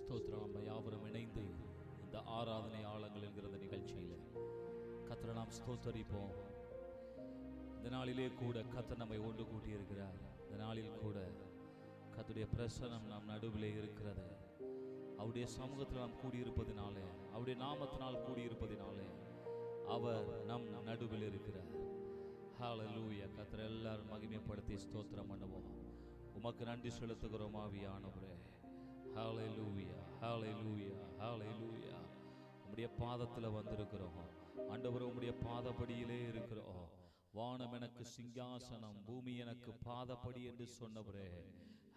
ஸ்தோத்திரம். நம்ம யாவரும் இணைந்து இந்த ஆராதனை ஆழங்கள் என்கிற நிகழ்ச்சியில் கர்த்தரை நாம் ஸ்தோத்தரிப்போம். இந்த நாளிலே கூட கர்த்தர் நம்மை ஒன்று கூட்டி இருக்கிறார். இந்த நாளில் கூட கர்த்தருடைய பிரசன்னம் நம் நடுவிலே இருக்கிறது. அவருடைய சமூகத்தில் நாம் கூடியிருப்பதினாலே, அவருடைய நாமத்தினால் கூடியிருப்பதினாலே அவர் நம் நடுவில் இருக்கிறார். ஹல்லேலூயா. கர்த்தரை எல்லாரும் மகிமைப்படுத்தி ஸ்தோத்திரம் பண்ணுவோம். உமக்கு நன்றி செலுத்துகிறோம் ஆவியானவரே. ஹல்லேலூயா, ஹல்லேலூயா, ஹல்லேலூயா. உம்முடைய பாதத்தில் வந்திருக்கிறோம் ஆண்டவரே, உம்முடைய பாதப்படியிலே இருக்கிறோம். வானம் எனக்கு சிங்காசனம், பூமி எனக்கு பாதப்படி என்று சொன்னவரே.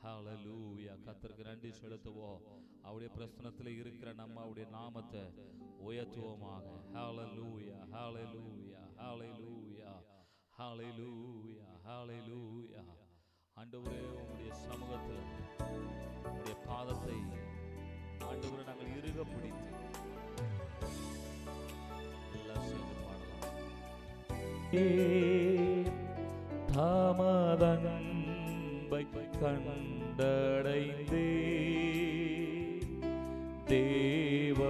ஹல்லேலூயா. கர்த்தருக்கு நன்றி செலுத்துவோம். அவருடைய பிரசன்னத்தில் இருக்கிற நம்ம அவருடைய நாமத்தை உயர்த்துவோமாக. ஹல்லேலூயா, ஹல்லேலூயா, ஹல்லேலூயா, ஹல்லேலூயா, ஹல்லேலூயா. ஆண்டவரே, உம்முடைய சமூகத்தில் உம்முடைய பாதத்தை ஆண்டவரே நாங்கள் இறுக பிடித்து எல்லாம் சேர்ந்து பாடலாம். தாமதன்பை கண்டடைந்தே தேவ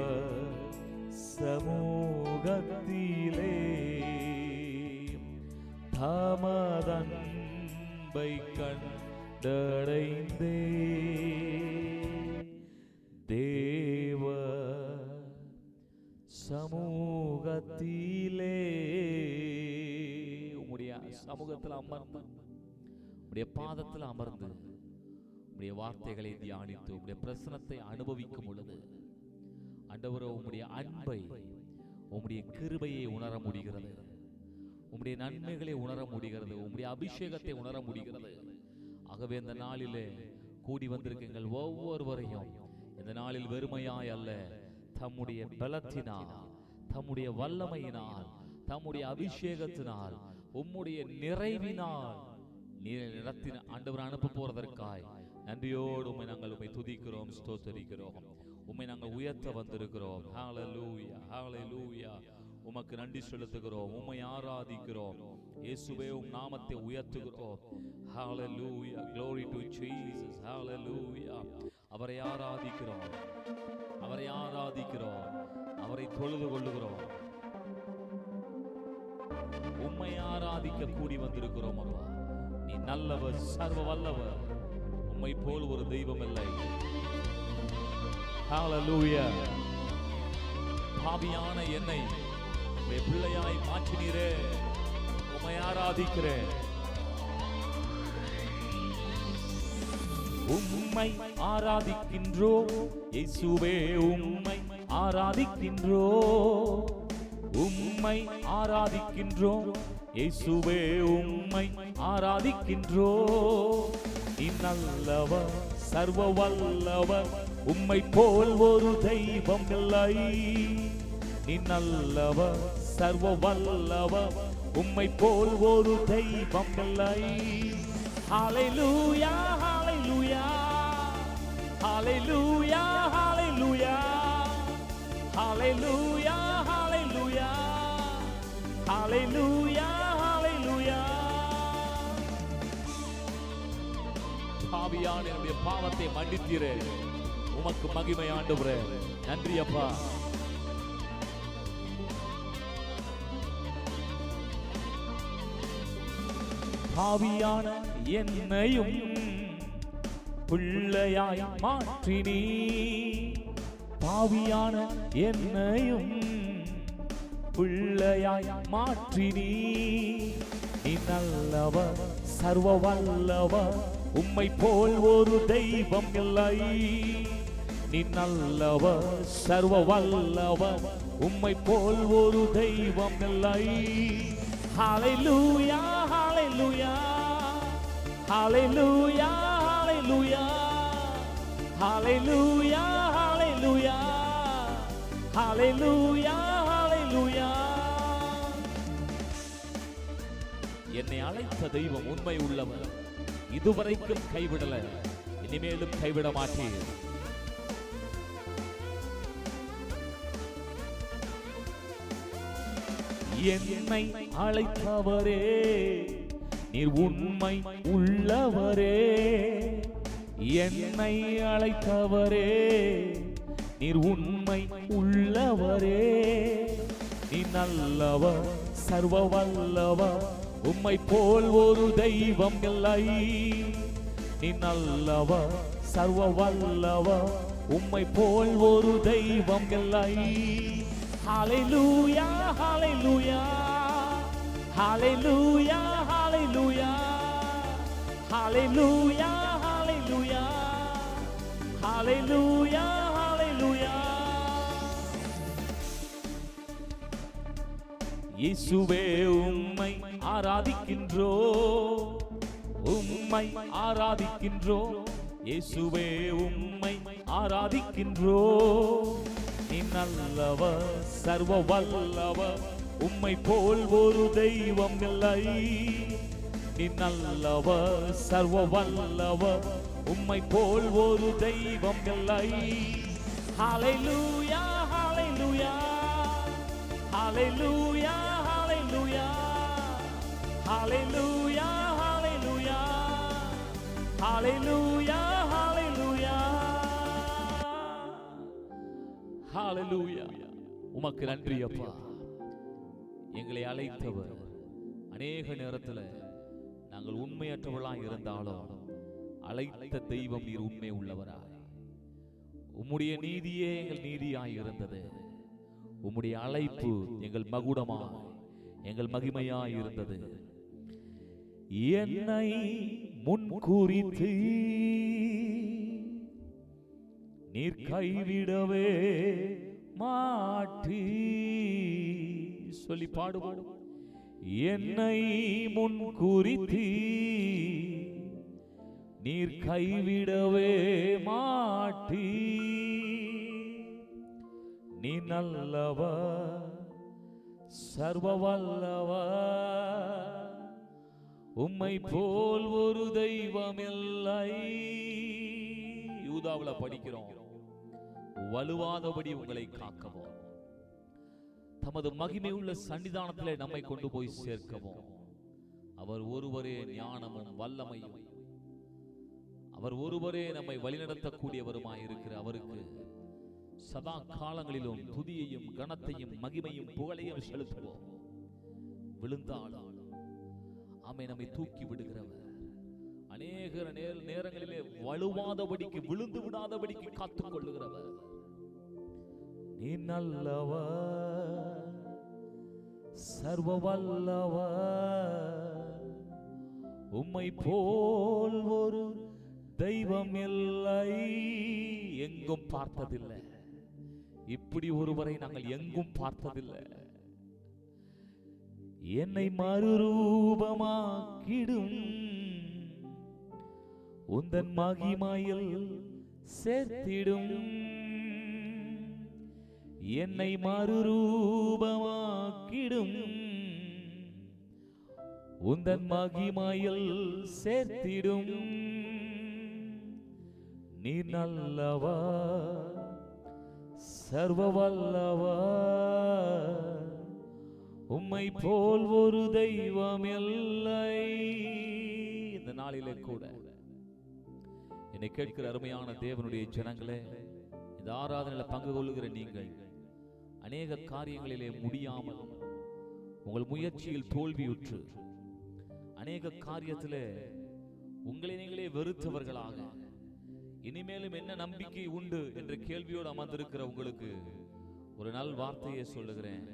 சமூகத்திலே, தாமதன்பை கண்டடைந்தே தேவ சமூகத்திலே. உம்முடைய சமூகத்தில் அமர்ந்து, உம்முடைய பாதத்தில் அமர்ந்து, உம்முடைய வார்த்தைகளை தியானித்து, உம்முடைய பிரசன்னத்தை அனுபவிக்கும் பொழுது ஆண்டவரே, உம்முடைய அன்பை, உம்முடைய கிருபையை உணர முடிகிறது. உம்முடைய நன்மைகளை உணர முடிகிறது. உம்முடைய அபிஷேகத்தை உணர முடிகிறது. ஆகவே இந்த நாளிலே கூடி வந்திருக்கீங்கள் ஒவ்வொருவரையும் இந்த நாளில் வெறுமையாய் அல்ல, தம்முடைய பலத்தினால், தம்முடைய வல்லமையினால், தம்முடைய அபிஷேகத்தினால், உம்முடைய நிறைவினால் நிறத்தின ஆண்டவர் அனுப்ப போறதற்காய் நன்றியோடு உம்மை நாங்கள் உம்மை துதிக்கிறோம், ஸ்தோத்தரிக்கிறோம். உம்மை நாங்கள் உயர்த்த வந்திருக்கிறோம். ஹல்லேலூயா, ஹல்லேலூயா. உமக்கு நன்றி செலுத்துகிறோம், உம்மை ஆராதிக்கிறோம். இயேசுவே, உம் நாமத்தை உயர்த்துகிறோம். ஹல்லேலூயா, glory to Jesus. ஹல்லேலூயா. அவரை ஆராதிக்கிறோம், அவரை ஆராதிக்கிறோம், அவரை தொழுது கொள்ளுகிறோம். உம்மை ஆராதிக்க கூடி வந்திருக்கிறோம். அப்பா, நீ நல்லவர், சர்வ வல்லவர். உம்மை போல் ஒரு தெய்வம் இல்லை. ஹல்லேலூயா. பாவியான என்னை பிள்ளையாய் மாற்றினீரே, உம்மை ஆராதிக்கிறேன். உம்மை ஆராதிக்கின்றோம் இயேசுவே, உம்மை ஆராதிக்கின்றோம், உம்மை ஆராதிக்கின்றோம் இயேசுவே, உம்மை ஆராதிக்கின்றோம். நீ நல்லவர், சர்வ வல்லவர், உம்மை போல் ஒரு தெய்வம் இல்லை. நீ நல்லவர், சர்வ வல்லவர், உம்மை போல் ஒரு தெய்வம் இல்லை. ஹல்லேலூயா, ஹல்லேலூயா, ஹல்லேலூயா, ஹல்லேலூயா, ஹல்லேலூயா, ஹல்லேலூயா, ஹல்லேலூயா, ஹல்லேலூயா. பாவியான என்னுடைய பாவத்தை மன்னித்தீரே, உமக்கு மகிமை ஆண்டவரே. நன்றி அப்பா. பாவியான என்னையும் பிள்ளையாய் மாற்றினீ, பாவியான என்னையும் பிள்ளையாய் மாற்றினீ. நீ நல்லவர், சர்வ வல்லவர், உம்மை போல் ஒரு தெய்வம் இல்லை. நீ நல்லவர், சர்வ வல்லவர், உம்மை போல் ஒரு தெய்வம் இல்லை. ஹல்லேலூயா, ஹல்லேலூயா, ஹல்லேலூயா, ஹல்லேலூயா, ஹல்லேலூயா, ஹல்லேலூயா, ஹல்லேலூயா, ஹல்லேலூயா. என்னை அழைத்த தெய்வம் உண்மை உள்ளவர், இதுவரைக்கும் கைவிடல, இனிமேலும் கைவிட மாட்டேன். என்னை அழைத்தவரே, நீர் உண்மை உள்ளவரே. என்னை அழைத்தவரே, நீர் உண்மை உள்ளவரே. நீ நல்லவர், சர்வ வல்லவர், உம்மை போல் ஒரு தெய்வம் இல்லை. நீ நல்லவர், சர்வ வல்லவர், உம்மை போல் ஒரு தெய்வம் இல்லை. ஹல்லேலூயா, ஹல்லேலூயா, ஹல்லேலூயா, ஹல்லேலூயா, ஹல்லேலூயா, ஹல்லேலூயா, ஹல்லேலூயா, ஹல்லேலூயா. இயேசுவே உம்மை ஆராதிக்கின்றோ, உம்மை ஆராதிக்கின்றோ. இயேசுவே உம்மை ஆராதிக்கின்றோ. நீ நல்லவர், சர்வ வல்லவர், உம்மை போல் ஒரு தெய்வம் இல்லை. நீ நல்லவர், சர்வ வல்லவர், உம்மை போல் ஒரு தெய்வம் இல்லை. ஹல்லேலூயா, ஹல்லேலூயா, ஹல்லேலூயா, ஹல்லேலூயா, ஹல்லேலூயா, ஹல்லேலூயா, ஹல்லேலூயா, ஹல்லேலூயா, ஹல்லேலூயா. உமக்கு நன்றி அப்பா. எங்களை அழைத்தவர். அநேக நேரத்தில் நாங்கள் உண்மையற்றவர்களாக இருந்தாலும் அழைத்த தெய்வம் நீர் உண்மை உள்ளவராய். உம்முடைய நீதியே எங்கள் நீதியாய் இருந்தது. உம்முடைய அழைப்பு எங்கள் மகுடமாய், எங்கள் மகிமையாய் இருந்தது. என்னை முன்குறித்து நீர் கைவிடவே மாட்டி. சொல்லி பாடுவோம். என்னை முன்குறித்து நீர் கைவிடவே மாட்டி. நீ நல்லவர், சர்வ வல்லவர், உம்மை போல் ஒரு தெய்வம் இல்லை. யூதாவுல படிக்கிறோம். வலுவாதபடி உங்களை காக்கவும், தமது மகிமை உள்ள சன்னிதானத்திலே நம்மை கொண்டு போய் சேர்க்கவும் அவர் ஒருவரே ஞானமும் வல்லமையும், அவர் ஒருவரே நம்மை வழிநடத்தக்கூடியவருமாய் இருக்கிற அவருக்கு சதா காலங்களிலும் துதியையும் கனத்தையும் மகிமையும் புகழையும் செலுத்துவோம். விழுந்தாலும் ஆமை நம்மை தூக்கி விடுகிறவர், அநேக நேரங்களிலே வலுவாதபடிக்கு, விழுந்து விடாதபடிக்கு காத்துக் கொள்ளுகிறவர். நீ நல்லவர், சர்வ வல்லவர், உம்மை போல் ஒரு தெய்வம் இல்லை. எங்கும் பார்த்ததில்லை, இப்படி ஒருவரை நாங்கள் எங்கும் பார்த்ததில்லை. என்னை மறுரூபமாக்கிடும் உந்தன் மகிமையில் சேர்த்திடும். என்னை மறுரூபமாக்கிடும் உந்தன் மகிமையில் சேர்த்திடும். நீ நல்லவர், சர்வ வல்லவர், உம்மை போல் ஒரு தெய்வம் இல்லை. இந்த நாளிலே கூட என்னை கேட்கிற அருமையான தேவனுடைய ஜனங்களே, இந்த ஆராதனையில் பங்கு கொள்ளுகிற நீங்கள் அநேக காரியங்களிலே முடியாமல், உங்கள் முயற்சியில் தோல்வியுற்று, அநேக காரியத்திலே உங்களை நீங்களே வெறுத்தவர்களாக, இனிமேலும் என்ன நம்பிக்கை உண்டு என்ற கேள்வியோடு அமர்ந்திருக்கிற உங்களுக்கு ஒரு நல் வார்த்தையை சொல்லுகிறேன்.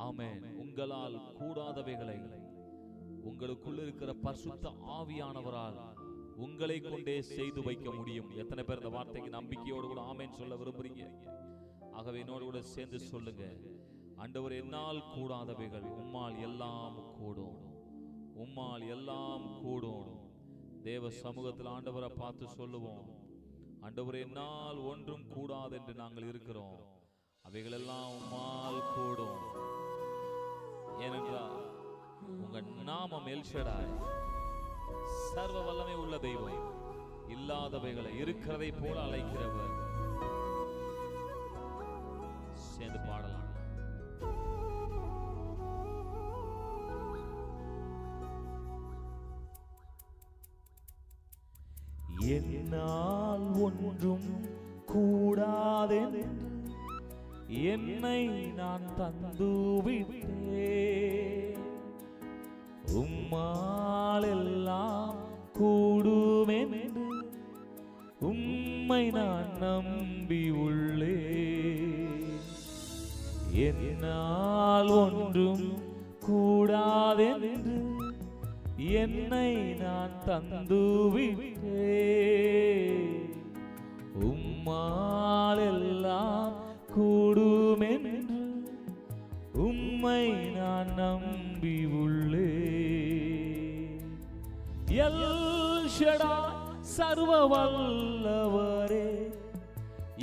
ஆமென். உங்களால் கூடாதவைகளை உங்களுக்குள்ள இருக்கிற பரிசுத்த ஆவியானவரால் உங்களை கொண்டே செய்து வைக்க முடியும். எத்தனை பேர் இந்த வார்த்தைக்கு நம்பிக்கையோடு கூட ஆமென் சொல்ல விரும்புறீங்க? ஆகவே என்னோடு கூட சேர்ந்து சொல்லுங்க. ஆண்டவர், என்னால் கூடாதவைகள் உம்மால் எல்லாம் கூடும், உம்மால் எல்லாம் கூடும். தேவ சமூகத்தில் ஆண்டவரை பார்த்து சொல்லுவோம், ஆண்டவர், என்னால் ஒன்றும் கூடாது என்று நாங்கள் இருக்கிறோம், அவைகளெல்லாம் உம்மால் கூடும். ஏனென்றால் உங்க நாமம் எல்ஷடாய், சர்வ வல்லமை உள்ள தெய்வம், இல்லாதவைகளை இருக்கிறதை போல அழைக்கிறவர். சேர்ந்து பாடலாம். என்னால் ஒன்றும் கூடாதென்று என்னை நான் தந்துவிட்டேன். உம்மால் எல்லாம் கூடுமென்று உம்மை நான் நம்பி உள்ளேன். என்னால் ஒன்றும் கூடாதென்று என்னை நான் தந்துவிட்டேன். உம்மால் எல்லாம் கூடுமென்று உம்மை நான் நம்பி உள்ளேன். எல் ஷடாய் சர்வ வல்லவரே,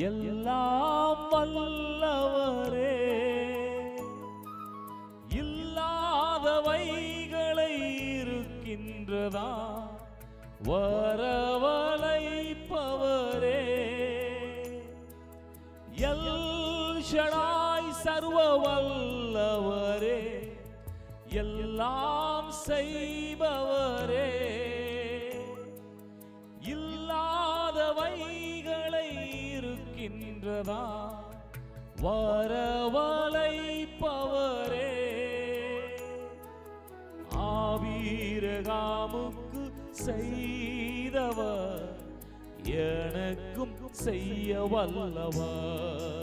எல்லாம் வல்லவரே, இல்லாதவைகளை இருக்கின்றதா வரவழைப்பவரே. எல் ஷடாய் சர்வ வல்லவரே, எல்லாம் செய்பவரே, இல்லாதவைகளை இருக்கின்றதா வரவழைப்பவரே. ஆபிரகாமுக்கு செய்தவர் எனக்கும் செய்ய வல்லவர்.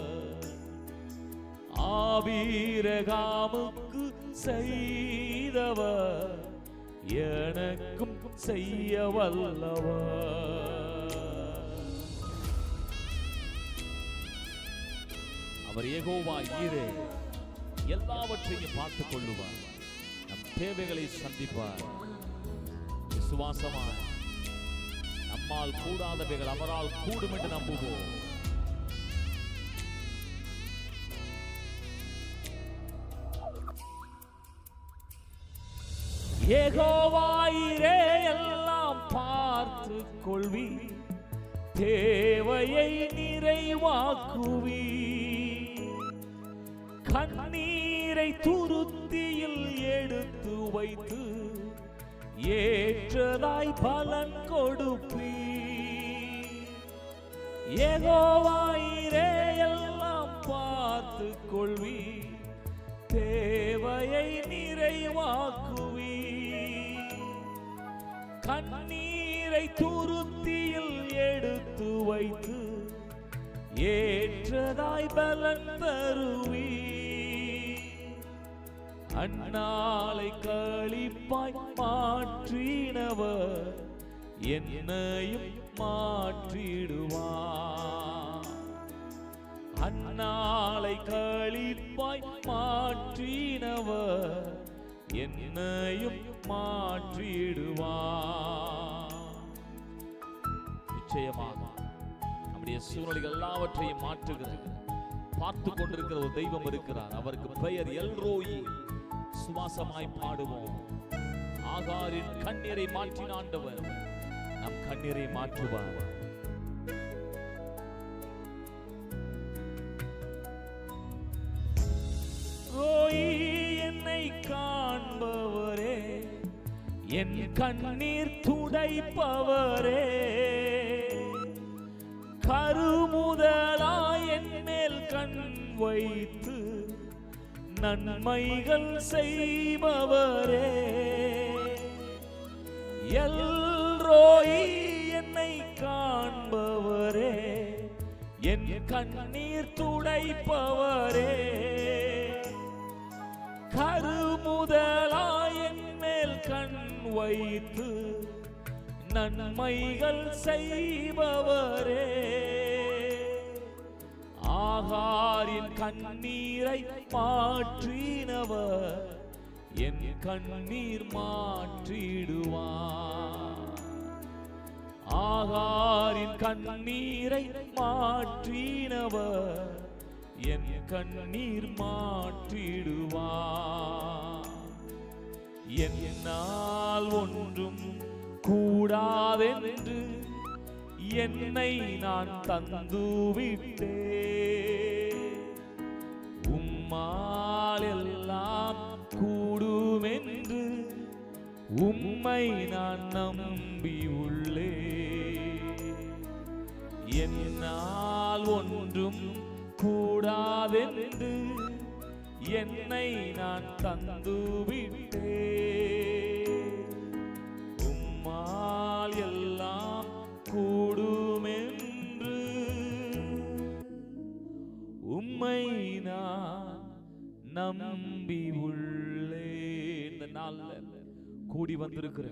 ஆபிரகாமுக்கு செய்தவர் எனக்கும் செய்ய வல்லவர். அவர் யெகோவா ஈரே, எல்லாவற்றையும் பார்த்துக் கொள்ளுவார், நம் தேவைகளை சந்திப்பார். விசுவாசமாய் நம்மால் கூடாதவைகள் அவரால் கூடும் என்று நம்புவோம். யெகோவா ஈரே, எல்லாம் பார்த்து கொள்வி, தேவையை நிறைவாக்குவி. கண்ணீரை துருத்தியில் எடுத்து வைத்து ஏற்றதாய் பலன் கொடுப்பி. யெகோவா ஈரே, எல்லாம் பார்த்து கொள்வி, தேவையை நிறைவாக்குவி. கண்ணீரை துருத்தியில் எடுத்து வைத்து ஏற்றதாய் பலன் தருவி. அந்நாளை களிப்பாய் மாற்றினவர் என்னையும் மாற்றிடுவார். அந்நாளை களிப்பாய் மாற்றினவர் என்னையும் மாற்றிடுவார். நிச்சயமாக நம்முடைய சூழ்நிலைகள் எல்லாவற்றையும் மாற்றுகிறது, பார்த்து கொண்டிருக்கிற ஒரு தெய்வம் இருக்கிறார். அவருக்கு பெயர் எல்ரோயி. சுவாசமாய் பாடுவோம். ஆகாரின் கண்ணீரை மாற்றினாண்டவர் நம் கண்ணீரை மாற்றுவார். ரோயி என்னை காண்பவரே, என் கண்ணீர் துடைப்பவரே, கருமுதலாய் என் மேல் கண் வைத்து நன்மைகள் செய்பவரே. எல்ரோயி என்னை காண்பவரே, என் கண்ணீர் துடைப்பவரே, கருமுதலாய் என் மேல் கண் வைத்து நன்மைகள் செய்பவரே. ஆகாரின் கண்ணீரை மாற்றினவர் என் கண்ணீர் மாற்றிடுவார். ஆகாரின் கண்ணீரை மாற்றினவர் என் கண்ணீர் மாற்றிடுவார். என்னால் ஒன்றும் கூடாதென்று என்னை நான் தந்துவிட்டேன். உம்மால் எல்லாம் கூடுமென்று உம்மை நான் நம்பி உள்ளேன். என்னால் ஒன்றும் கூடாதென்று என்னை நான் தந்து விட்டேன். உம்மால் எல்லாம் கூடுமென்று உம்மை நான் நம்பி உள்ளே. இந்த நாள்ல கூடி வந்திருக்கிற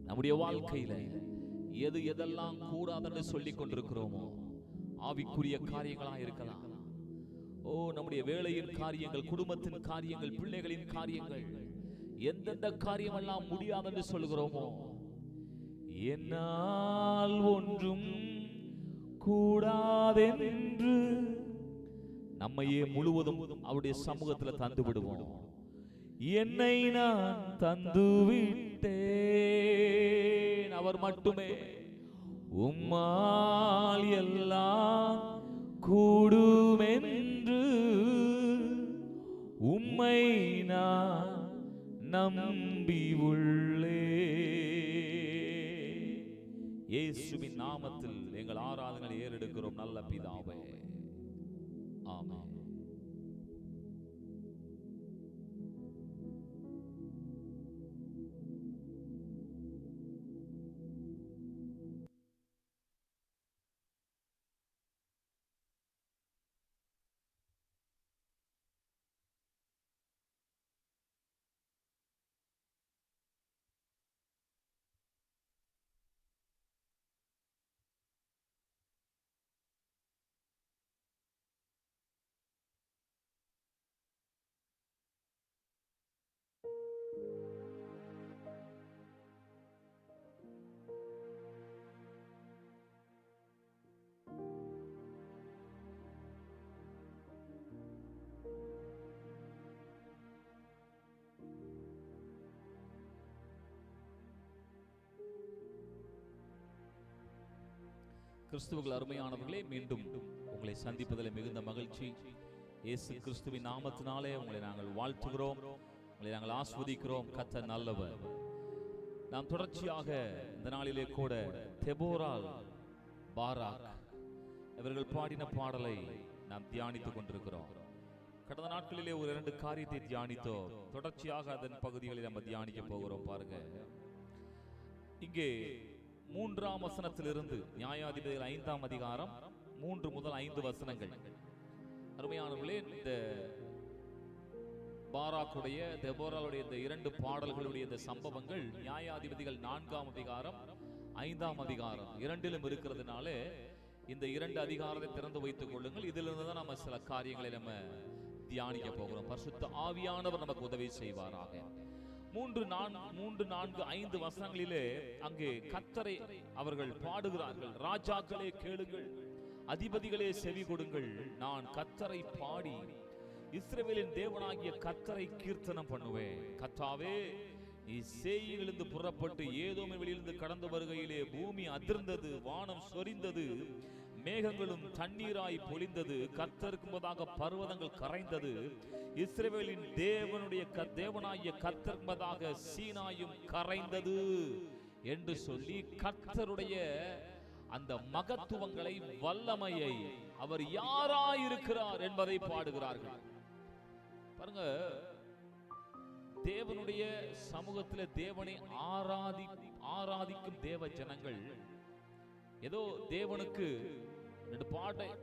நம்முடைய வாழ்க்கையில எது எதெல்லாம் கூடாதுன்னு சொல்லிக் கொண்டிருக்கிறோமோ, ஆவிக்குரிய காரியங்களா இருக்கலாம், நம்முடைய வேலையின் காரியங்கள், குடும்பத்தின் காரியங்கள், பிள்ளைகளின் காரியங்கள், எந்தெந்த காரியமெல்லாம் முடியாதுன்னு சொல்லுகிறோமோ, என்னால் ஒன்றும் கூடாதென்று நம்மையே முழுவதும் அவருடைய சமூகத்துல தந்து விடுவோம். என்னை நான் தந்து விட்டேன், அவர் மட்டுமே. உம்மால் எல்லாம் கூடுமென்று உம்மை நான் நம்பி உள்ளே. இயேசுவின் நாமத்தில் எங்கள் ஆராதனை ஏறெடுக்கிறோம் நல்ல பிதாவே, ஆமென். கிறிஸ்துவுக்குள் அருமையானவர்களே, மீண்டும் உங்களை சந்திப்பதில் மிகுந்த மகிழ்ச்சி. இயேசு கிறிஸ்துவின் நாமத்தினாலே உங்களை நாங்கள் வாழ்த்துகிறோம், உங்களை நாங்கள் ஆஸ்வதிக்கிறோம். கர்த்தர் நல்லவர். நாம் தொடர்ச்சியாக இந்த நாளிலே கூட தெபோரால், பாராக் இவர்கள் பாடின பாடலை நாம் தியானித்துக் கொண்டிருக்கிறோம். கடந்த நாட்களிலே ஒரு 2 காரியத்தை தியானித்தோம். தொடர்ச்சியாக அதன் பகுதிகளை நம்ம தியானிக்க போகிறோம். பாருங்க, இங்கே 3ஆம் வசனத்திலிருந்து நியாயாதிபதிகள் 5ஆம் அதிகாரம் 3 முதல் 5 வசனங்கள். அருமையானவர்களே, இந்த பாராக்குடைய, தெபோராளுடைய இந்த 2 பாடல்களுடைய இந்த சம்பவங்கள் நியாயாதிபதிகள் 4ஆம் அதிகாரம் 5ஆம் அதிகாரம் 2லும் இருக்கிறதுனால இந்த 2 அதிகாரத்தை திறந்து வைத்துக் கொள்ளுங்கள். இதிலிருந்து தான் நம்ம சில காரியங்களை நம்ம தியானிக்க போகிறோம். பரிசுத்த ஆவியானவர் நமக்கு உதவி செய்வாராக. 3, 4, 5 வசனங்களிலே அங்கே கர்த்தரை அவர்கள் பாடுகிறார்கள். ராஜாக்களே கேளுங்கள், அதிபதிகளே செவி கொடுங்கள், நான் கர்த்தரை பாடி இஸ்ரவேலின் தேவனாகிய கர்த்தரை கீர்த்தனம் பண்ணுவேன். கர்த்தாவே, நீ சேயிலிருந்து புறப்பட்டு ஏதோமின் வெளியிலிருந்து கடந்து வருகையிலே பூமி அதிர்ந்தது, வானம் சொரிந்தது, மேகங்களும் தண்ணீராய் பொழிந்தது, கர்த்தருக்கு முன்பதாக பர்வதங்கள் கரைந்தது, இஸ்ரவேலின் தேவனாகிய கர்த்தருக்கு முன்பதாக சீனாயும் கரைந்தது என்று சொல்லி கர்த்தருடைய அந்த மகத்துவங்களை, வல்லமையை, அவர் யாராயிருக்கிறார் என்பதை பாடுகிறார்கள். பாருங்க, தேவனுடைய சமூகத்தில் தேவனை ஆராதிக்கும் தேவ ஜனங்கள் ஏதோ தேவனுக்கு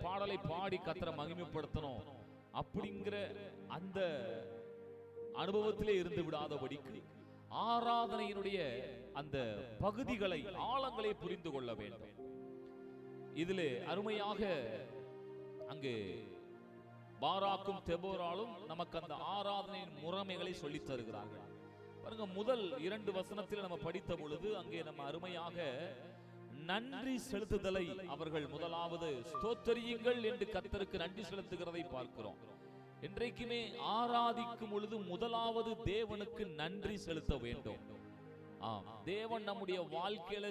பாடலை பாடி கர்த்தரை மகிமைப்படுத்தணும் அப்படிங்கிற அந்த அனுபவத்திலே இருந்து விடாதபடிக்கு ஆராதனையினுடைய அந்த பகுதிகளை, ஆழங்களை புரிந்து கொள்ள வேண்டும். இதிலே அருமையாக அங்கு பாராக்கும் தெபோராலும் நமக்கு அந்த ஆராதனையின் முறைமைகளை சொல்லித் தருகிறார்கள். பாருங்க, முதல் 2 வசனத்தில் நம்ம படித்த பொழுது அங்கே நம்ம அருமையாக நன்றி செலுத்துதலை அவர்கள் முதலாவது ஸ்தோத்திரியுங்கள் என்று கர்த்தருக்கு நன்றி செலுத்துகிறதை பார்க்கிறோம். இன்றைக்குமே ஆராதிக்கும் பொழுது முதலாவது தேவனுக்கு நன்றி செலுத்த வேண்டும். தேவன் நம்முடைய வாழ்க்கையில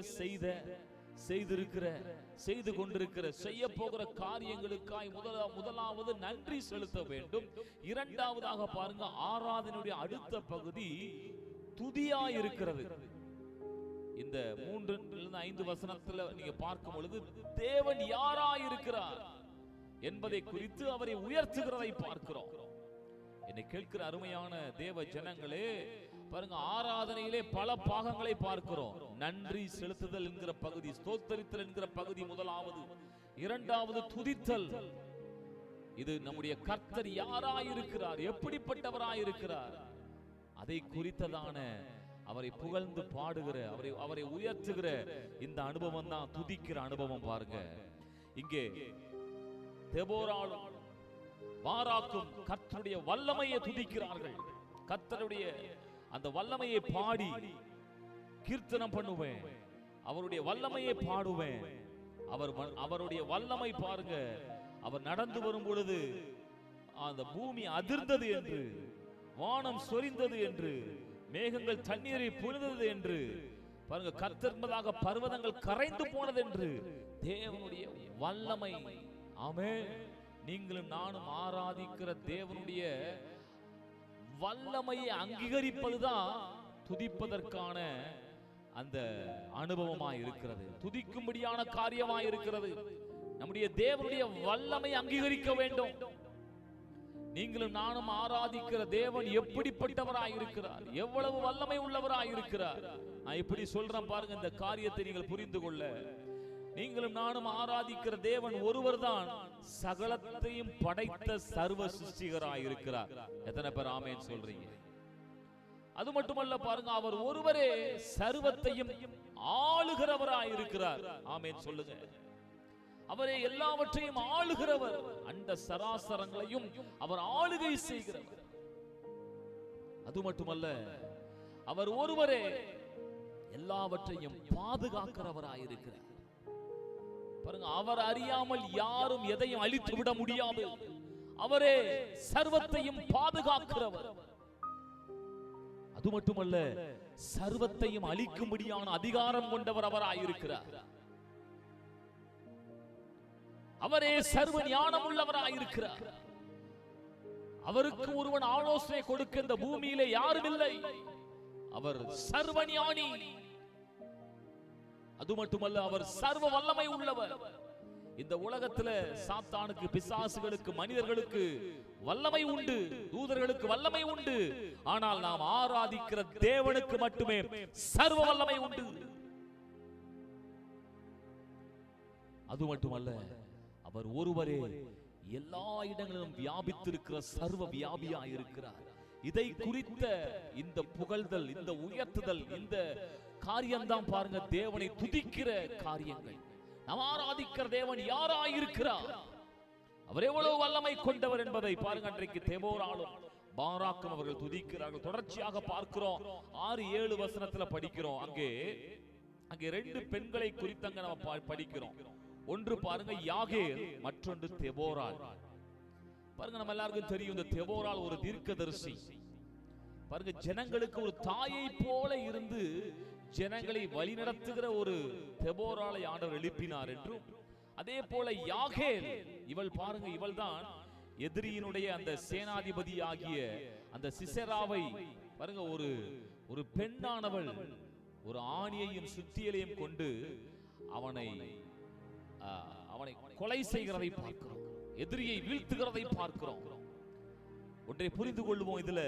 செய்து கொண்டிருக்கிற, செய்ய போகிற காரியங்களுக்காய் முதலாவது நன்றி செலுத்த வேண்டும். இரண்டாவதாக பாருங்க, ஆராதனையுடைய அடுத்த பகுதி துதியா இருக்கிறது. இந்த 3-5 வசனத்துல நீங்க பார்க்கும் பொழுது தேவன் யாராயிருக்கிறார் என்பதை குறித்து அவரை உயர்த்துகிறதை பார்க்கிறோம். என்னை கேட்கிற அருமையான தேவ ஜனங்களே, பாருங்க, ஆராதனையிலே பல பாகங்களை பார்க்கிறோம். நன்றி செலுத்துதல் என்கிற பகுதி, ஸ்தோத்தரித்தல் என்கிற பகுதி முதலாவது, இரண்டாவது துதித்தல். இது நம்முடைய கர்த்தர் யாராயிருக்கிறார், எப்படிப்பட்டவராயிருக்கிறார், அதை குறித்ததான அவரை புகழ்ந்து பாடுகிற, அவரை உயர்த்துகிற இந்த அனுபவம் தான் துதிக்கிற அனுபவம். பாருங்க, இங்கே தெபோராலும் பாராக்கும் கர்த்தருடைய வல்லமையை துதிக்கிறார்கள். கர்த்தருடைய அந்த வல்லமையை பாடி கீர்த்தனம் பண்ணுவேன், அவருடைய வல்லமையை பாடுவேன். அவருடைய வல்லமை பாருங்க, அவர் நடந்து வரும் பொழுது அந்த பூமி அதிர்ந்தது என்று, வானம் சொரிந்தது என்று, மேகங்கள் தண்ணீரை பொழிந்தது என்று, பாருங்க, கர்த்தர்மதாக பர்வதங்கள் கரைந்து போனது என்று தேவனுடைய வல்லமை. ஆமென். நீங்களும் நானும் ஆராதிக்கிற தேவனுடைய வல்லமையை அங்கீகரிப்பதுதான் துதிப்பதற்கான அந்த அனுபவமாய் இருக்கிறது, துதிக்கும்படியான காரியமாய் இருக்கிறது. நம்முடைய தேவனுடைய வல்லமை அங்கீகரிக்க வேண்டும். நீங்களும் நானும் ஆராதிக்கிற தேவன் எப்படிப்பட்டவராய் இருக்கிறார், எவ்வளவு வல்லமை உள்ளவராய் இருக்கிறார். நான் இப்படி சொல்றேன் பாருங்க, இந்த காரியத்தை நீங்கள் புரிந்து கொள்ள. நீங்களும் நானும் ஆராதிக்கிற தேவன் ஒருவர் தான் சகலத்தையும் படைத்த சர்வ சிருஷ்டிகராய் இருக்கிறார். எத்தனை பேர் ஆமென் சொல்றீங்க? அது மட்டுமல்ல, பாருங்க, அவர் ஒருவரே சர்வத்தையும் ஆளுகிறவராய் இருக்கிறார். ஆமென் சொல்லுங்க. அவரே எல்லாவற்றையும் ஆளுகிறவர், அண்ட சராசரங்களையும் அவர் ஆளுகை செய்கிறவர். அது மட்டுமல்ல, அவர் ஒருவரே எல்லாவற்றையும் பாதுகாக்கிறவராயிருக்கிறார். பாருங்க, அவர் அறியாமல் யாரும் எதையும் அழித்து விட முடியாது. அவரே சர்வத்தையும் பாதுகாக்கிறவர். அது மட்டுமல்ல, சர்வத்தையும் அழிக்கும்படியான அதிகாரம் கொண்டவர் அவராயிருக்கிறார். அவரே சர்வ ஞானம் உள்ளவராயிருக்கிறார். அவருக்கு ஒருவன் ஆலோசனை கொடுக்க இந்த பூமியிலே யாரும் இல்லை. அவர் சர்வ ஞானி. அது மட்டுமல்ல, அவர் சர்வ வல்லமை உள்ளவர். இந்த உலகத்துல சாத்தானுக்கு, பிசாசுகளுக்கு, மனிதர்களுக்கு வல்லமை உண்டு, தூதர்களுக்கு வல்லமை உண்டு. ஆனால் நாம் ஆராதிக்கிற தேவனுக்கு மட்டுமே சர்வ வல்லமை உண்டு. அது மட்டுமல்ல, அவர் ஒருவரே எல்லா இடங்களிலும் வியாபித்திருக்கிற சர்வ வியாபியாய் இருக்கிறார். இதை குறித்த இந்த புகழ்தல், இந்த உயர்த்துதல், இந்த காரியம்தான் பாருங்க தேவனை துதிக்கிற காரியங்கள். நாம் ஆராதிக்கிற தேவன் யாராயிருக்கிறார், அவர் எவ்வளவு வல்லமை கொண்டவர் என்பதை பாருங்க. அன்றைக்கு தெபோராலும் பாராக்கும் அவர்கள் துதிக்கிறார்கள். தொடர்ச்சியாக பார்க்கிறோம். 6-7 வசனத்துல படிக்கிறோம். அங்கே 2 பெண்களை குறித்து நம்ம படிக்கிறோம். ஒன்று பாருங்க யாகேல், மற்றொன்று தெபோராள். பாருங்க, நம்ம எல்லாருக்கும் தெரியும், இந்த தெபோராள் ஒரு தீர்க்கதரிசி. பாருங்க, ஜனங்களுக்கு ஒரு தாயை போல இருந்து ஜனங்களை வழிநடத்துகிற ஒரு தெபோராளை ஆண்டவர் எழுப்பினார் என்றும், அதே போல யாகேல், இவள் பாருங்க, இவள் தான் எதிரியினுடைய அந்த சேனாதிபதி ஆகிய அந்த சிசெராவை பாருங்க, ஒரு பெண்ணானவள் ஒரு ஆணியையும் சுத்தியலையும் கொண்டு அவனை கொலை செய்கிறதை பார்க்கிறோம், எதிரியை வீழ்த்துகிறதை பார்க்கிறோம். ஒன்றை புரிந்து கொள்வோம், இதுல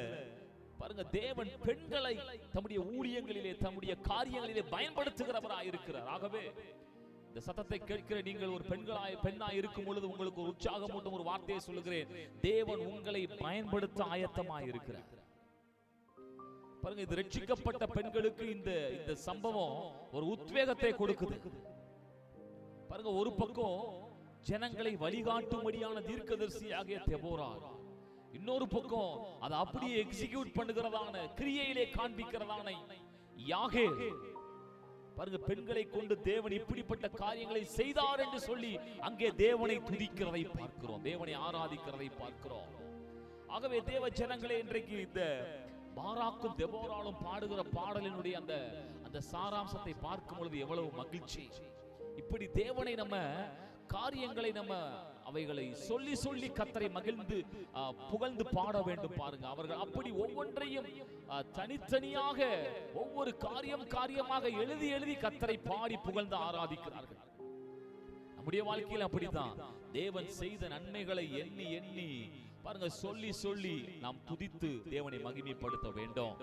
பாருங்க, தேவன் பெண்களை தம்முடைய ஊழியங்களிலே, தம்முடைய காரியங்களிலே பயன்படுத்துகிறவராய் இருக்கிறார். ஆகவே இந்த சத்தத்தை கேட்கிற நீங்கள் ஒரு பெண்ணாய் இருக்கும் பொழுது உங்களுக்கு ஒரு உற்சாகமூட்டும் ஒரு வார்த்தையை சொல்லுகிறேன். தேவன் உங்களை பயன்படுத்த ஆயத்தமாய் இருக்கிறார். பாருங்க, இது ரட்சிக்கப்பட்ட பெண்களுக்கு இந்த சம்பவம் ஒரு உத்வேகத்தை கொடுக்குது. பாருங்க, ஒரு பக்கம் ஜனங்களை வழிகாட்டும்படியான தீர்க்கதரிசி ஆகிய தெபோராள், இன்னொரு பக்கம் அதை அப்படியே எக்ஸிக்யூட் பண்ணுகிறதான, கிரியையிலே காண்பிக்கிறதான யாகேல். பாருங்க, பெண்களை கொண்டு தேவன் இப்படிப்பட்ட காரியங்களை செய்தார் என்று சொல்லி அங்கே தேவனை துதிக்கிறதை பார்க்கிறோம், தேவனை ஆராதிக்கிறதை பார்க்கிறோம். ஆகவே தேவ ஜனங்களே, இன்றைக்கு இந்த பாராக்கும் தெபோராளும் பாடுகிற பாடலினுடைய அந்த சாராம்சத்தை பார்க்கும் பொழுது எவ்வளவு மகிழ்ச்சி. இப்படி தேவனை நம்ம காரியங்களை நம்ம அவைகளை சொல்லி சொல்லி கர்த்தரை மகிழ்ந்து புகழ்ந்து பாட வேண்டும். பாருங்க, அவர்கள் அப்படி ஒவ்வொன்றையும் தனித்தனியாக ஒவ்வொரு காரியமாக எழுதி எழுதி கர்த்தரை பாடி புகழ்ந்து ஆராதிக்கிறார்கள். நம்முடைய வாழ்க்கையில் அப்படித்தான் தேவன் செய்த நன்மைகளை எண்ணி எண்ணி பாருங்க சொல்லி சொல்லி நாம் துதித்து தேவனை மகிமைப்படுத்த வேண்டும்.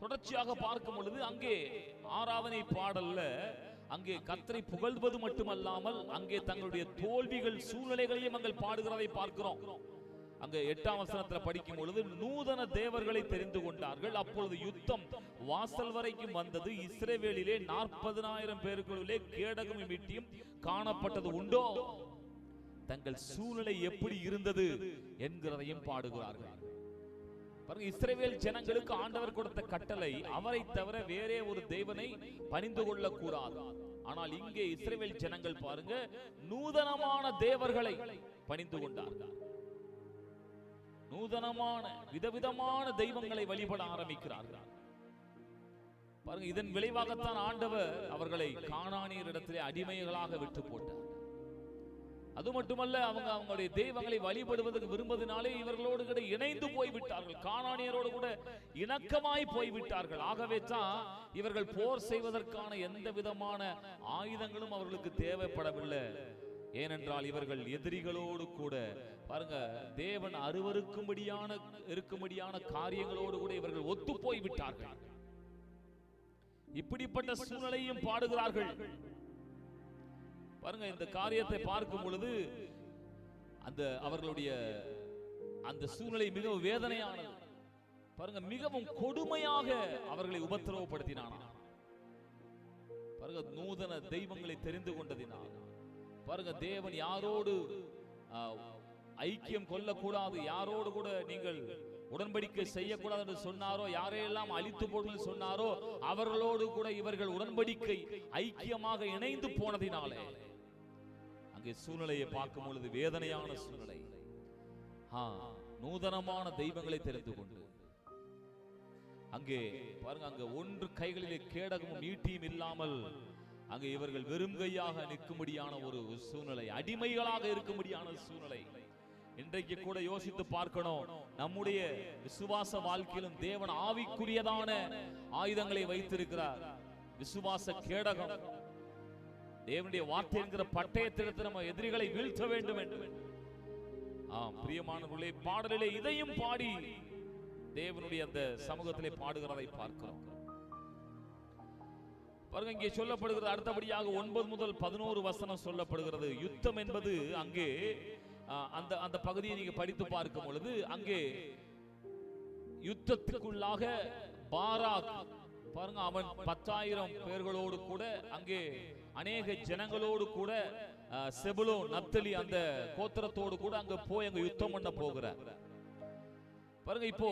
தொடர்ச்சியாக பார்க்கும் பொழுது அங்கே ஆராதனை பாடல்ல அங்கே கர்த்தரை புகழ்வது மட்டுமல்லாமல் அங்கே தங்களுடைய தோல்விகள் சூழ்நிலைகளையும் அங்கே பாடுகிறதை பார்க்கிறோம். அங்க 8ஆம் வசனத்தில் படிக்கும் பொழுது நூதன தேவர்களை தெரிந்து கொண்டார்கள். அப்பொழுது யுத்தம் வாசல் வரைக்கும் வந்தது. இஸ்ரவேலிலே 40,000 பேருக்குள்ளே கேடகமும் ஈட்டியும் காணப்பட்டது உண்டோ? தங்கள் சூழ்நிலை எப்படி இருந்தது என்கிறதையும் பாடுகிறார்கள். பாருங்க, இஸ்ரவேல் ஜனங்களுக்கு ஆண்டவர் கொடுத்த கட்டளை அவரை தவிர வேறே ஒரு தேவனை பணிந்து கொள்ள கூடாது. ஆனால் இங்கே இஸ்ரவேல் ஜனங்கள் பாருங்க நூதனமான தேவர்களை பணிந்து கொண்டார்கள். நூதனமான விதவிதமான தெய்வங்களை வழிபட ஆரம்பிக்கிறார்கள். பாருங்க, இதன் விளைவாகத்தான் ஆண்டவர் அவர்களை கானானியரிடத்திலே அடிமைகளாக விட்டு போட்டார். அது மட்டுமல்ல, அவங்களுடைய தெய்வங்களை வழிபடுவதற்கு விரும்புவதனாலே இவர்களோடு கூட இணைந்து போய்விட்டார்கள். கானானியரோடு கூட இணக்கமாய் போய்விட்டார்கள். ஆகவே தான் இவர்கள் போர் செய்வதற்கான எந்த விதமான ஆயுதங்களும் அவர்களுக்கு தேவைப்படவில்லை. ஏனென்றால் இவர்கள் எதிரிகளோடு கூட பாருங்க தேவன் இருக்கும்படியான காரியங்களோடு கூட இவர்கள் ஒத்து போய்விட்டார்கள். இப்படிப்பட்ட சூழ்நிலையும் பாடுகிறார்கள். பாருங்க, இந்த காரியத்தை பார்க்கும் பொழுது அவர்களுடைய அந்த சூழ்நிலை மிகவும் வேதனையானது. பாருங்க, மிகவும் கொடுமையாக அவர்களை உபத்திரவப்படுத்தினான். பாருங்க, நூதன தெய்வங்களை தெரிந்து கொண்டதினால் பாருங்க தேவன் யாரோடு ஐக்கியம் கொள்ளக்கூடாது, யாரோடு கூட நீங்கள் உடன்படிக்கை செய்யக்கூடாது என்று சொன்னாரோ, யாரையெல்லாம் அழித்து போடுங்கள் சொன்னாரோ அவர்களோடு கூட இவர்கள் உடன்படிக்கை ஐக்கியமாக இணைந்து போனதினாலே அங்கே சூழ்நிலையை பார்க்கும் பொழுது வேதனையான சூழ்நிலை. நூதனமான தெய்வங்களை தெரிந்து கொண்டு அங்கே பாருங்க, அங்க ஒன்று கைகளிலே கேடகமும் ஈட்டியும் இல்லாமல் அங்கே இவர்கள் வெறும் கையாக நிற்கும்படியான ஒரு சூழ்நிலை, அடிமைகளாக இருக்கும்படியான சூழ்நிலை. இன்றைக்கு கூட யோசித்து பார்க்கணும், நம்முடைய விசுவாச வாழ்க்கையிலும் தேவன் ஆவிக்குரியதான ஆயுதங்களை வைத்திருக்கிறார். விசுவாச கேடகம், தேவனுடைய வார்த்தை என்கிற பட்டயத்திற்கு நம்ம எதிரிகளை வீழ்த்த வேண்டும் என்று பிரியமானவர்களே பாடலிலே இதையும் பாடி தேவனுடைய அந்த சமூகத்திலே பாடுகிறதை பார்க்கிறோம். பாருங்க, இங்கே சொல்லப்படுகிறது அடுத்தபடியாக 9 முதல் 11 வசனம் சொல்லப்படுகிறது. யுத்தம் என்பது அங்கே அந்த பகுதியை நீங்க படித்து பார்க்கும் பொழுது அங்கே யுத்தத்துக்குள்ளாக பாராக் பாருங்க, அவன் 10,000 பேர்களோடு கூட அங்கே அநேக ஜனங்களோடு கூட செபுலோன் நப்தலி அந்த கோத்திரத்தோடு கூட அங்க போய் அங்க யுத்தம் பண்ண போகிறார். பாருங்க, இப்போ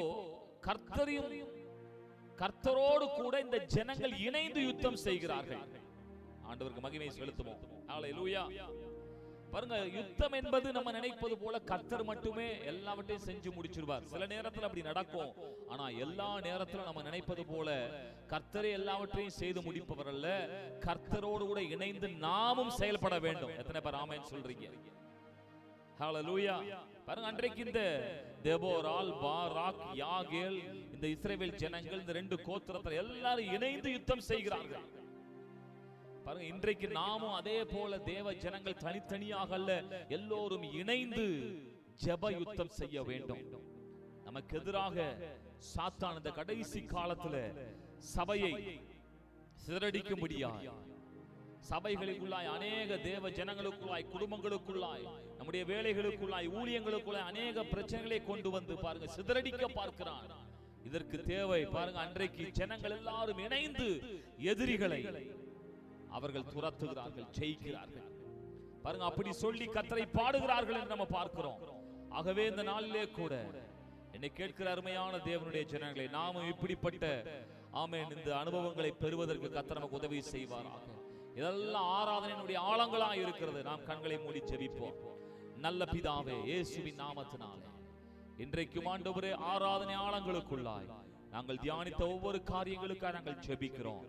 கர்த்தரோடு கூட இந்த ஜனங்கள் இணைந்து யுத்தம் செய்கிறார்கள். ஆண்டவருக்கு மகிமை செலுத்துவோம். ஹல்லேலூயா. பாருங்க, யுத்தம் என்பது நம்ம நினைப்பது போல கர்த்தர் மட்டுமே எல்லாவற்றையும் செஞ்சு முடிச்சிருவார். சில நேரத்தில் அப்படி நடக்கும். ஆனா எல்லா நேரத்திலும் நம்ம நினைப்பது போல கர்த்தரே எல்லாவற்றையும் செய்து முடிப்பவர் அல்ல. கர்த்தரோடு கூட இணைந்து நாமும் செயல்பட வேண்டும். எத்தனை பேர் ஆமென் சொல்றீங்க? ஹல்லேலூயா. பாருங்க, அன்றைக்கு இந்த தெபோரால், பாராக், யாகேல், இந்த இஸ்ரவேல் ஜனங்கள் இந்த 2 கோத்திரத்தில் எல்லாரும் இணைந்து யுத்தம் செய்கிறார்கள். பாருங்க, இன்றைக்கு நாமும் அதே போல தேவ ஜனங்கள் தனித்தனியாக அல்ல, எல்லோரும் இணைந்து ஜெப யுத்தம் செய்ய வேண்டும். நமக்கு எதிராக சாத்தான் இந்த கடைசி காலத்துல சபையை சிதறடிக்கும்படியாய், சபைகளுக்குள்ளாய், அநேக தேவ ஜனங்களுக்குள்ளாய், குடும்பங்களுக்குள்ளாய், நம்முடைய வேலைகளுக்குள்ளாய், ஊழியங்களுக்குள்ளாய் அநேக பிரச்சனைகளை கொண்டு வந்து பாருங்க சிதறடிக்க பார்க்கிறான். இதற்கு தேவை பாருங்க, அன்றைக்கு ஜனங்கள் எல்லாரும் இணைந்து எதிரிகளை அவர்கள் துரத்துகிறார்கள், ஜெயிக்கிறார்கள். பாருங்க, அப்படி சொல்லி கர்த்தரை பாடுகிறார்கள் என்று நம்ம பார்க்கிறோம். ஆகவே இந்த நாளிலே கூட என்னை கேட்கிற அருமையான தேவனுடைய ஜனங்களே, நாமும் இப்படிப்பட்ட ஆமென் இந்த அனுபவங்களை பெறுவதற்கு கர்த்தர் நமக்கு உதவி செய்வாராக. இதெல்லாம் ஆராதனையினுடைய ஆழங்களாக இருக்கிறது. நாம் கண்களை மூடி ஜெபிப்போம். நல்ல பிதாவே, இயேசுவின் நாமத்தினாலே இன்றைக்கும் ஆண்டவரே ஆராதனை ஆழங்களுக்குள்ளாய் நாங்கள் தியானித்த ஒவ்வொரு காரியங்களுக்காக நாங்கள் ஜெபிக்கிறோம்.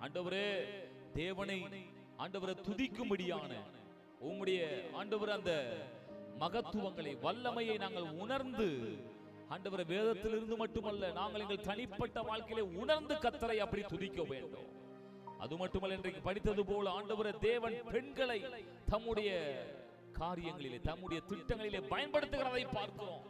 ஆண்டவரே, தேவனை ஆண்டவரை துதிக்கும்படியான உம்முடைய ஆண்டவர் அந்த மகத்துவங்களை வல்லமையை நாங்கள் உணர்ந்து ஆண்டவரே வேதத்திலிருந்து மட்டுமல்ல நாங்கள் எங்கள் தனிப்பட்ட வாழ்க்கையிலே உணர்ந்து கர்த்தரை அப்படி துதிக்க வேண்டும். அது மட்டுமல்ல, இன்றைக்கு படித்தது போல ஆண்டவரே தேவன் பெண்களை தம்முடைய காரியங்களிலே தம்முடைய திட்டங்களிலே பயன்படுத்துகிறதை பார்க்கிறோம்.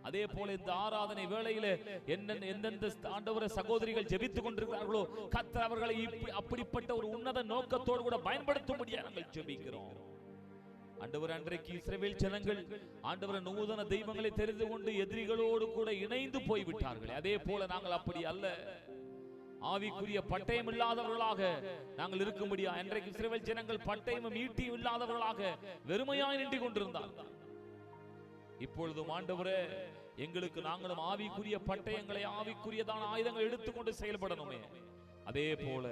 அதே போல இந்த ஆராதனை வேளையிலே எந்தெந்த ஆண்டவரே சகோதரிகள் ஜெபித்துக் கொண்டிருக்கிறார்களோ கர்த்தர் அவர்களை அப்படிப்பட்ட ஒரு உன்னத நோக்கத்தோடு கூட பயன்படுத்தும்படியாக நாங்கள் ஜெபிக்கிறோம். ஆண்டவர் அன்றைக்கு இஸ்ரவேல் ஜனங்கள் ஆண்டவர் நூதன தெய்வங்களை தெரிந்து கொண்டு எதிரிகளோடு கூட இணைந்து போய்விட்டார்கள். அதே போல நாங்கள் அப்படி அல்ல, ஆவிக்குரிய பட்டயம் இல்லாதவர்களாக நாங்கள் இருக்கும்படியா. அன்றைக்கு இஸ்ரவேல் ஜனங்கள் பட்டயமும் ஈட்டியும் இல்லாதவர்களாக வெறுமையாய் நின்று கொண்டிருந்தார்கள். இப்பொழுதும் ஆண்டவரே எங்களுக்கு நாங்களும் ஆவிக்குரிய பட்டயங்களை ஆவிக்குரியதான ஆயுதங்களை எடுத்துக்கொண்டு செயல்படணுமே. அதே போல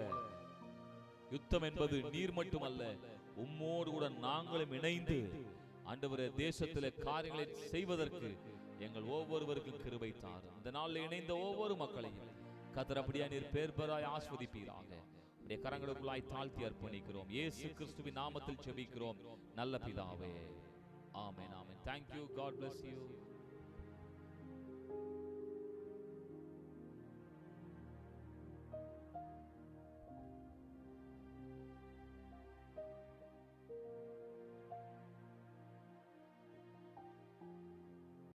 யுத்தம் என்பது நீர் மட்டுமல்ல, உம்மோடு கூட நாங்களும் இணைந்து ஆண்டவரே தேசத்திலே காரியங்களை செய்வதற்கு எங்கள் ஒவ்வொருவருக்கும் கிருபை தாரும். இந்த நாளில் இணைந்த ஒவ்வொரு மக்களையும் கர்த்தர் அப்படியே நீர் பேர்பராய் ஆஸ்வதிப்பீராக. உடைய கரங்களுக்குள்ளாய் தாழ்த்தி அர்ப்பணிக்கிறோம். இயேசு கிறிஸ்துவின் நாமத்தில் ஜெபிக்கிறோம் நல்ல பிதாவே. ஆமென், ஆமென். Thank you. God bless you.